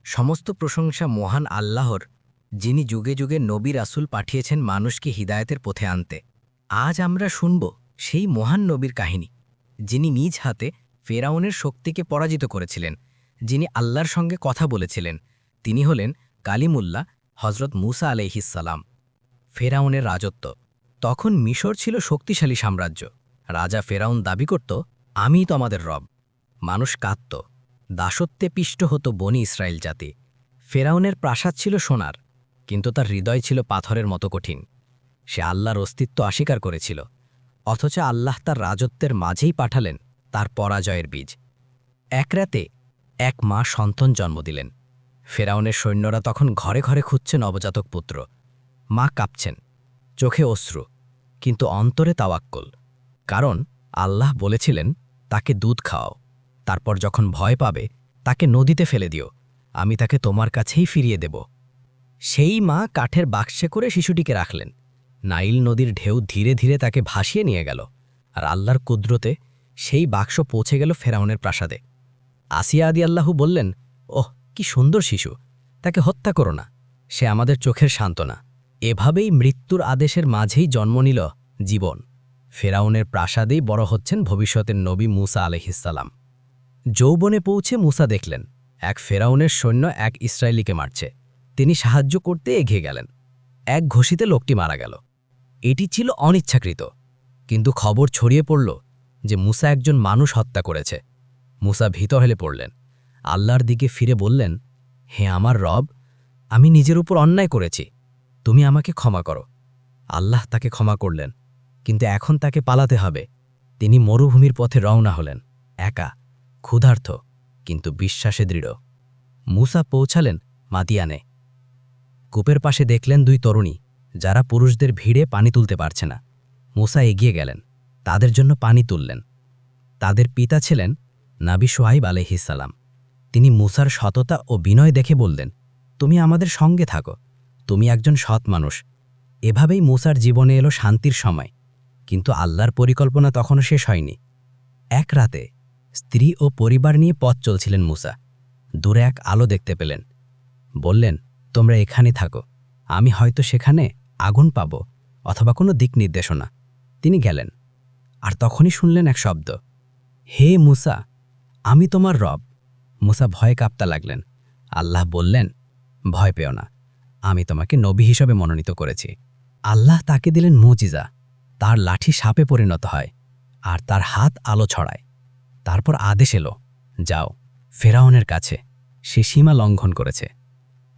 সমস্ত প্রশংসা মহান আল্লাহর, যিনি যুগে যুগে নবী রাসূল পাঠিয়েছেন মানুষকে হিদায়াতের পথে আনতে। আজ আমরা শুনব সেই মহান নবীর কাহিনী, যিনি নিজ হাতে ফেরাউনের শক্তিকে পরাজিত করেছিলেন, যিনি আল্লাহর সঙ্গে কথা বলেছিলেন। তিনি হলেন কালিমুল্লাহ, হজরত মুসা আলাইহিসসালাম। ফেরাউনের রাজত্ব। তখন মিশর ছিল শক্তিশালী সাম্রাজ্য। রাজা ফেরাউন দাবি করত, আমিই তো আমাদের রব। মানুষ কাঁদত, দাসত্বে পিষ্ট হতো বনি ইসরায়েল জাতি। ফেরাউনের প্রাসাদ ছিল সোনার, কিন্তু তার হৃদয় ছিল পাথরের মতো কঠিন। সে আল্লাহর অস্তিত্ব অস্বীকার করেছিল, অথচ আল্লাহ তার রাজত্বের মাঝেই পাঠালেন তার পরাজয়ের বীজ। এক রাতে এক মা সন্তান জন্ম দিলেন। ফেরাউনের সৈন্যরা তখন ঘরে ঘরে খুঁজছে নবজাতক পুত্র। মা কাঁপছেন, চোখে অশ্রু, কিন্তু অন্তরে তাওয়াক্কুল। কারণ আল্লাহ বলেছিলেন, তাকে দুধ খাওয়াও, তারপর যখন ভয় পাবে তাকে নদীতে ফেলে দিও, আমি তাকে তোমার কাছেই ফিরিয়ে দেব। সেই মা কাঠের বাক্সে করে শিশুটিকে রাখলেন। নাইল নদীর ঢেউ ধীরে ধীরে তাকে ভাসিয়ে নিয়ে গেল, আর আল্লাহর কুদরতে সেই বাক্স পৌঁছে গেল ফেরাউনের প্রাসাদে। আসিয়া আদিয়াল্লাহু বললেন, ওহ, কি সুন্দর শিশু, তাকে হত্যা করো না, সে আমাদের চোখের সান্ত্বনা। এভাবেই মৃত্যুর আদেশের মাঝেই জন্ম নিল জীবন। ফেরাউনের প্রাসাদেই বড় হচ্ছেন ভবিষ্যতের নবী মুসা আলাইহিসসালাম। যৌবনে পৌঁছে মুসা দেখলেন এক ফেরাউনের সৈন্য এক ইসরায়েলিকে মারছে। তিনি সাহায্য করতে এগিয়ে গেলেন। এক ঘষিতে লোকটি মারা গেল। এটি ছিল অনিচ্ছাকৃত, কিন্তু খবর ছড়িয়ে পড়ল যে মুসা একজন মানুষ হত্যা করেছে। মুসা ভীত হলে পড়লেন, আল্লাহর দিকে ফিরে বললেন, হে আমার রব, আমি নিজের উপর অন্যায় করেছি, তুমি আমাকে ক্ষমা করো। আল্লাহ তাকে ক্ষমা করলেন, কিন্তু এখন তাকে পালাতে হবে। তিনি মরুভূমির পথে রওনা হলেন, একা, ক্ষুধার্ত, কিন্তু বিশ্বাসে দৃঢ়। মুসা পৌঁছালেন মাদিয়ানে। কূপের পাশে দেখলেন দুই তরুণী, যারা পুরুষদের ভিড়ে পানি তুলতে পারছে না। মুসা এগিয়ে গেলেন, তাদের জন্য পানি তুললেন। তাদের পিতা ছিলেন নাবী শুআয়ব আলাইহিসসালাম। তিনি মুসার সততা ও বিনয় দেখে বললেন, তুমি আমাদের সঙ্গে থাকো, তুমি একজন সৎ মানুষ। এভাবেই মুসার জীবনে এলো শান্তির সময়। কিন্তু আল্লাহর পরিকল্পনা তখনও শেষ হয়নি। এক রাতে স্ত্রী ও পরিবার নিয়ে পথ চলছিলেন মুসা। দূরে এক আলো দেখতে পেলেন। বললেন, তোমরা এখানে থাকো, আমি হয়তো সেখানে আগুন পাব অথবা কোনো দিক নির্দেশনা। তিনি গেলেন, আর তখনই শুনলেন এক শব্দ, হে মুসা, আমি তোমার রব। মুসা ভয়ে কাঁপতে লাগলেন। আল্লাহ বললেন, ভয় পেও না, আমি তোমাকে নবী হিসেবে মনোনীত করেছি। আল্লাহ তাকে দিলেন মুজিজা। তার লাঠি সাপে পরিণত হয়, আর তার হাত আলো ছড়ায়। তারপর আদেশ এলো, যাও ফেরাউনের কাছে, সে সীমা লঙ্ঘন করেছে।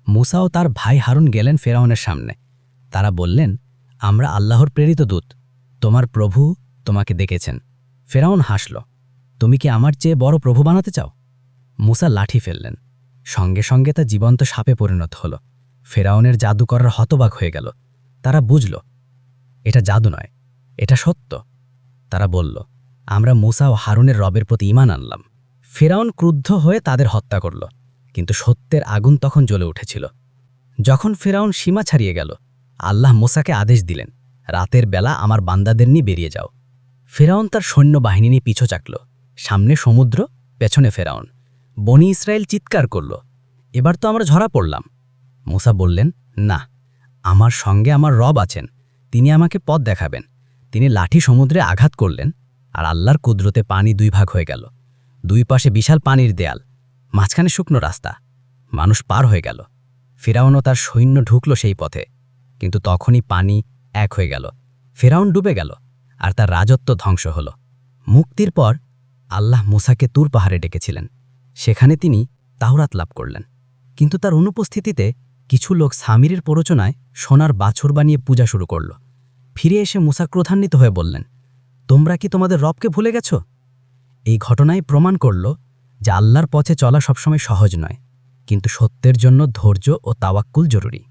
মুসা ও তার ভাই হারুন গেলেন ফেরাউনের সামনে। তারা বললেন, আমরা আল্লাহর প্রেরিত দূত, তোমার প্রভু তোমাকে দেখেছেন। ফেরাউন হাসল, তুমি কি আমার চেয়ে বড় প্রভু বানাতে চাও? মুসা লাঠি ফেললেন, সঙ্গে সঙ্গে তা জীবন্ত সাপে পরিণত হল। ফেরাউনের জাদুকররা হতবাক হয়ে গেল। তারা বুঝল, এটা জাদু নয়, এটা সত্য। তারা বলল, আমরা মুসা ও হারুনের রবের প্রতি ঈমান আনলাম। ফেরাউন ক্রুদ্ধ হয়ে তাদের হত্যা করল, কিন্তু সত্যের আগুন তখন জ্বলে উঠেছিল। যখন ফেরাউন সীমা ছাড়িয়ে গেল, আল্লাহ মুসাকে আদেশ দিলেন, রাতের বেলা আমার বান্দাদের নিয়ে বেরিয়ে যাও। ফেরাউন তার সৈন্যবাহিনী নিয়ে পিছু চাকল। সামনে সমুদ্র, পেছনে ফেরাউন। বনি ইসরায়েল চিৎকার করল, এবার তো আমরা ধরা পড়লাম। মুসা বললেন, না, আমার সঙ্গে আমার রব আছেন, তিনি আমাকে পথ দেখাবেন। তিনি লাঠি সমুদ্রে আঘাত করলেন, আর আল্লাহর কুদরতে পানি দুই ভাগ হয়ে গেল। দুই পাশে বিশাল পানির দেয়াল, মাঝখানে শুকনো রাস্তা। মানুষ পার হয়ে গেল। ফেরাউনও তার সৈন্য ঢুকল সেই পথে, কিন্তু তখনই পানি এক হয়ে গেল। ফেরাউন ডুবে গেল, আর তার রাজত্ব ধ্বংস হল। মুক্তির পর আল্লাহ মুসাকে তুর পাহাড়ে ডেকেছিলেন। সেখানে তিনি তাওরাত লাভ করলেন। কিন্তু তার অনুপস্থিতিতে কিছু লোক সামিরের প্ররোচনায় সোনার বাছুর বানিয়ে পূজা শুরু করল। ফিরে এসে মুসা ক্রোধান্বিত হয়ে বললেন, তোমরা কি তোমাদের রবকে ভুলে গেছ? এই ঘটনায় প্রমাণ করল যে আল্লাহর পথে চলা সবসময় সহজ নয়, কিন্তু সত্যের জন্য ধৈর্য ও তাওয়াক্কুল জরুরি।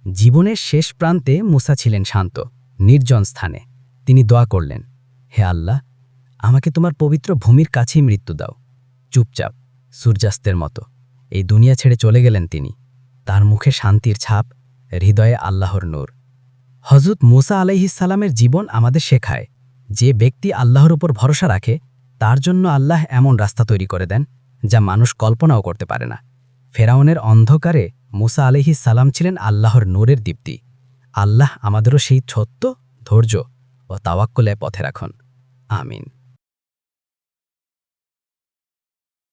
জীবনের শেষ প্রান্তে মুসা ছিলেন শান্ত, নির্জন স্থানে। তিনি দোয়া করলেন, হে আল্লাহ, আমাকে তোমার পবিত্র ভূমির কাছেই মৃত্যু দাও। চুপচাপ, সূর্যাস্তের মতো এই দুনিয়া ছেড়ে চলে গেলেন তিনি। তার মুখে শান্তির ছাপ, হৃদয়ে আল্লাহর নূর। হযরত মুসা আলাইহিসসালামের জীবন আমাদের শেখায়, যে ব্যক্তি আল্লাহর উপর ভরসা রাখে, তার জন্য আল্লাহ এমন রাস্তা তৈরি করে দেন যা মানুষ কল্পনাও করতে পারে না। ফেরাউনের অন্ধকারে মুসা আলাইহিস সালাম ছিলেন আল্লাহর নূরের দীপ্তি। আল্লাহ আমাদেরও সেই সত্য, ধৈর্য ও তাওয়াক্কুলে পথে রাখুন। আমিন।